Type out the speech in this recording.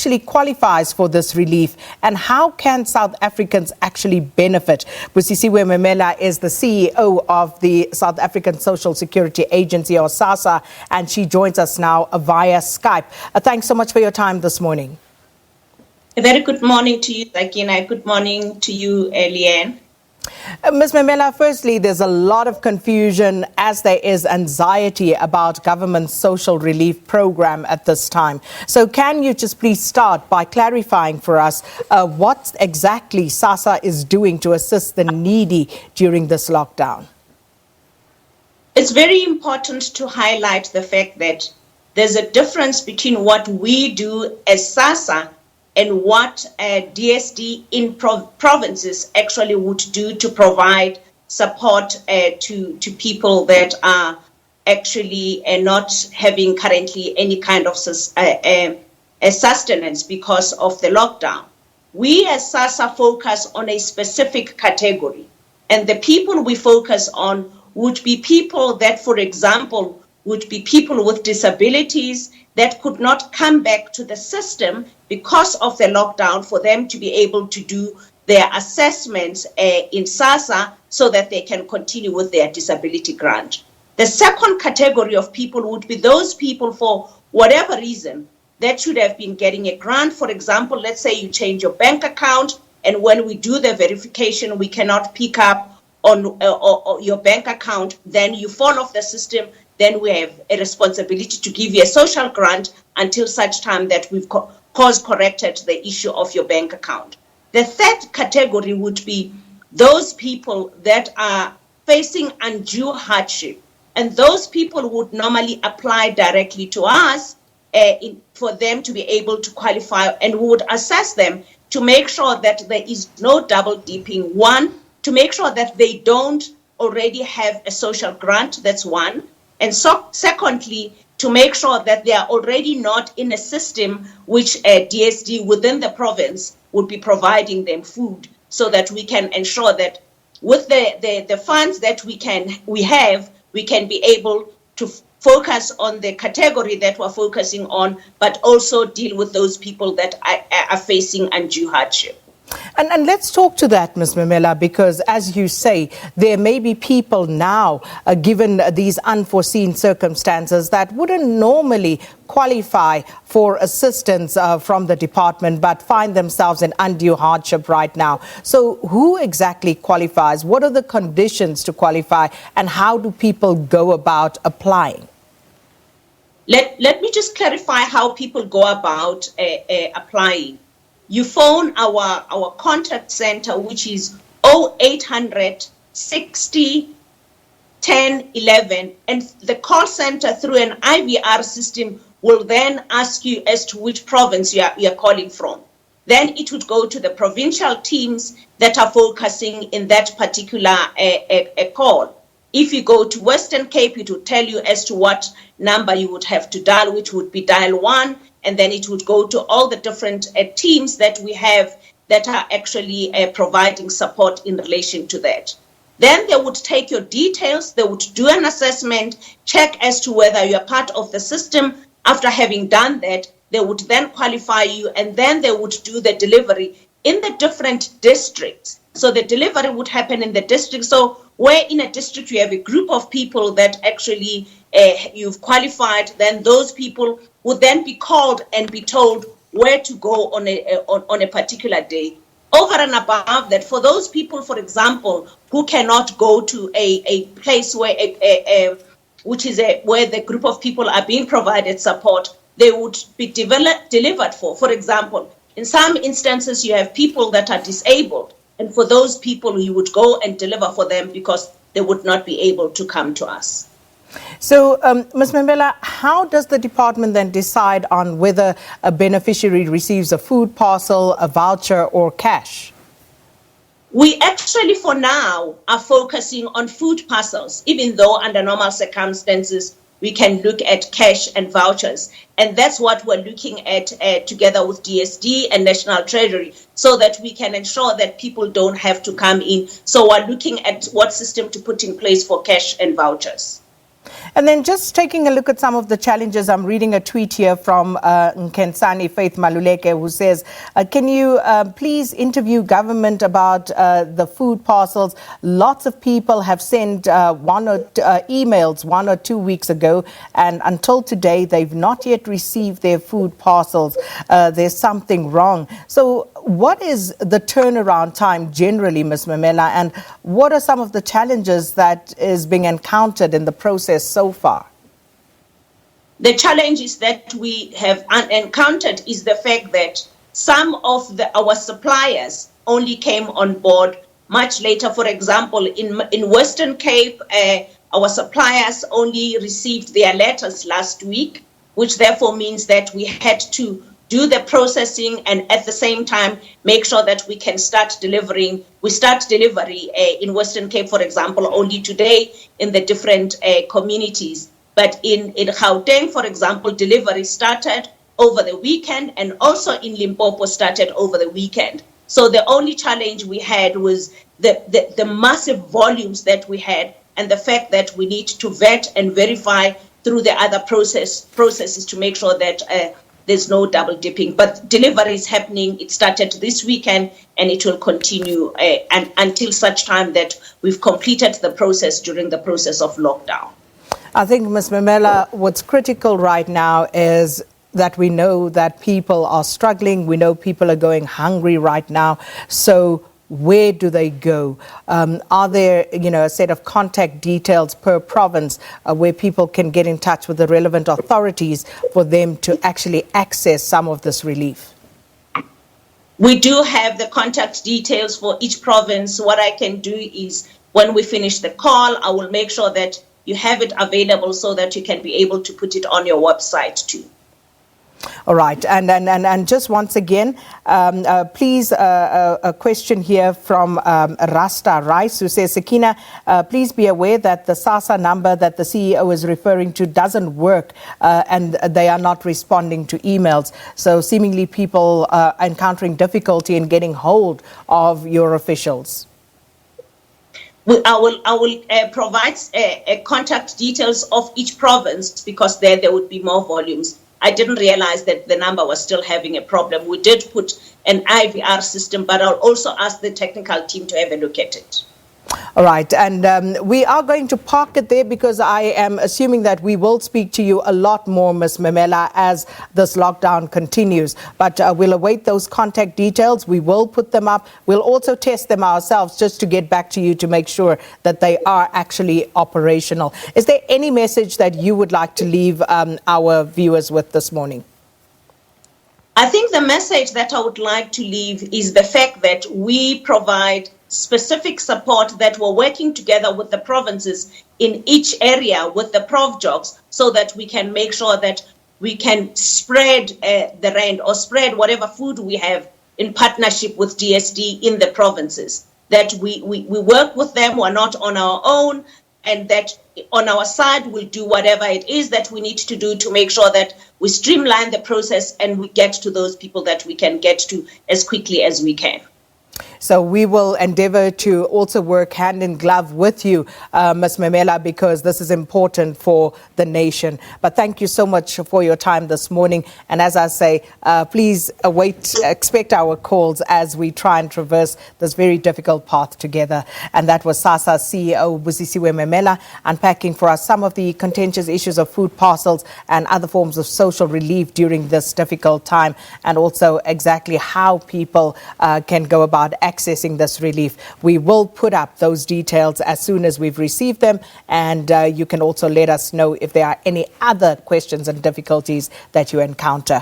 actually qualifies for this relief, and how can South Africans actually benefit? Busisiwe Memela is the CEO of the South African Social Security Agency, or SASSA, and she joins us now via Skype. Thanks so much for your time this morning. A very good morning to you, Sakina. Good morning to you, Leanne. Ms. Memela, firstly, there's a lot of confusion as there is anxiety about government's social relief program at this time. So can you just please start by clarifying for us what exactly SASSA is doing to assist the needy during this lockdown? It's very important to highlight the fact that there's a difference between what we do as SASSA and what DSD in provinces actually would do to provide support to people that are actually not having currently any kind of sustenance because of the lockdown. We as SASSA focus on a specific category, and the people we focus on would be people that, for example, would be people with disabilities that could not come back to the system because of the lockdown, for them to be able to do their assessments in SASSA so that they can continue with their disability grant. The second category of people would be those people, for whatever reason, that should have been getting a grant. For example, let's say you change your bank account, and when we do the verification, we cannot pick up on your bank account, then you fall off the system. Then we have a responsibility to give you a social grant until such time that we've course-corrected the issue of your bank account. The third category would be those people that are facing undue hardship, and those people would normally apply directly to us for them to be able to qualify, and we would assess them to make sure that there is no double dipping. One, to make sure that they don't already have a social grant, that's one. And so, secondly, to make sure that they are already not in a system which DSD within the province would be providing them food, so that we can ensure that with the funds that we can be able to focus on the category that we're focusing on, but also deal with those people that are facing undue hardship. And let's talk to that, Ms. Memela, because as you say, there may be people now, given these unforeseen circumstances, that wouldn't normally qualify for assistance from the department, but find themselves in undue hardship right now. So who exactly qualifies? What are the conditions to qualify, and how do people go about applying? Let me just clarify how people go about applying. You phone our contact center, which is 0800 60 10 11, and the call center through an IVR system will then ask you as to which province you are calling from. Then it would go to the provincial teams that are focusing in that particular call. If you go to Western Cape, it would tell you as to what number you would have to dial, which would be dial 1. And then it would go to all the different teams that we have that are actually providing support in relation to that. Then they would take your details, they would do an assessment, check as to whether you are part of the system. After having done that, they would then qualify you, and then they would do the delivery in the different districts. So the delivery would happen in the district. So where in a district you have a group of people that actually you've qualified, then those people would then be called and be told where to go on a particular day. Over and above that, for those people, for example, who cannot go to a place where where the group of people are being provided support, they would be delivered for. For example, in some instances, you have people that are disabled, and for those people, you would go and deliver for them because they would not be able to come to us. So, Ms. Memela, how does the department then decide on whether a beneficiary receives a food parcel, a voucher, or cash? We actually, for now, are focusing on food parcels, even though under normal circumstances, we can look at cash and vouchers. And that's what we're looking at together with DSD and National Treasury, so that we can ensure that people don't have to come in. So we're looking at what system to put in place for cash and vouchers. And then just taking a look at some of the challenges, I'm reading a tweet here from Nkensani Faith Maluleke, who says, can you please interview government about the food parcels? Lots of people have sent emails 1 or 2 weeks ago, and until today, they've not yet received their food parcels. There's something wrong. So what is the turnaround time generally, Ms. Memela, and what are some of the challenges that is being encountered in the process so far? The challenges that we have encountered is the fact that some of our suppliers only came on board much later. For example, in Western Cape, our suppliers only received their letters last week, which therefore means that we had to do the processing and at the same time make sure that we can start delivering. We start delivery in Western Cape, for example, only today in the different communities. But in Gauteng, for example, delivery started over the weekend, and also in Limpopo started over the weekend. So the only challenge we had was the massive volumes that we had, and the fact that we need to vet and verify through the other processes to make sure that there's no double dipping. But delivery is happening. It started this weekend and it will continue until such time that we've completed the process during the process of lockdown. I think, Ms. Memela, what's critical right now is that we know that people are struggling. We know people are going hungry right now. So where do they go? Are there, a set of contact details per province where people can get in touch with the relevant authorities for them to actually access some of this relief? We do have the contact details for each province. What I can do is when we finish the call, I will make sure that you have it available so that you can be able to put it on your website too. All right. And just once again, please, a question here from Rasta Rice, who says, Sakina, please be aware that the SASSA number that the CEO is referring to doesn't work and they are not responding to emails. So seemingly people are encountering difficulty in getting hold of your officials. I will provide contact details of each province because there would be more volumes. I didn't realize that the number was still having a problem. We did put an IVR system, but I'll also ask the technical team to have a look at it. All right. And we are going to park it there because I am assuming that we will speak to you a lot more, Ms. Memela, as this lockdown continues. But we'll await those contact details. We will put them up. We'll also test them ourselves just to get back to you to make sure that they are actually operational. Is there any message that you would like to leave our viewers with this morning? I think the message that I would like to leave is the fact that we provide specific support, that we're working together with the provinces in each area with the ProvJobs so that we can make sure that we can spread the rand or spread whatever food we have in partnership with DSD in the provinces. That we work with them, we're not on our own, and that on our side we'll do whatever it is that we need to do to make sure that we streamline the process and we get to those people that we can get to as quickly as we can. So we will endeavour to also work hand in glove with you, Ms. Memela, because this is important for the nation. But thank you so much for your time this morning. And as I say, please expect our calls as we try and traverse this very difficult path together. And that was SASSA CEO Busisiwe Memela unpacking for us some of the contentious issues of food parcels and other forms of social relief during this difficult time, and also exactly how people can go about accessing this relief. We will put up those details as soon as we've received them, and you can also let us know if there are any other questions and difficulties that you encounter.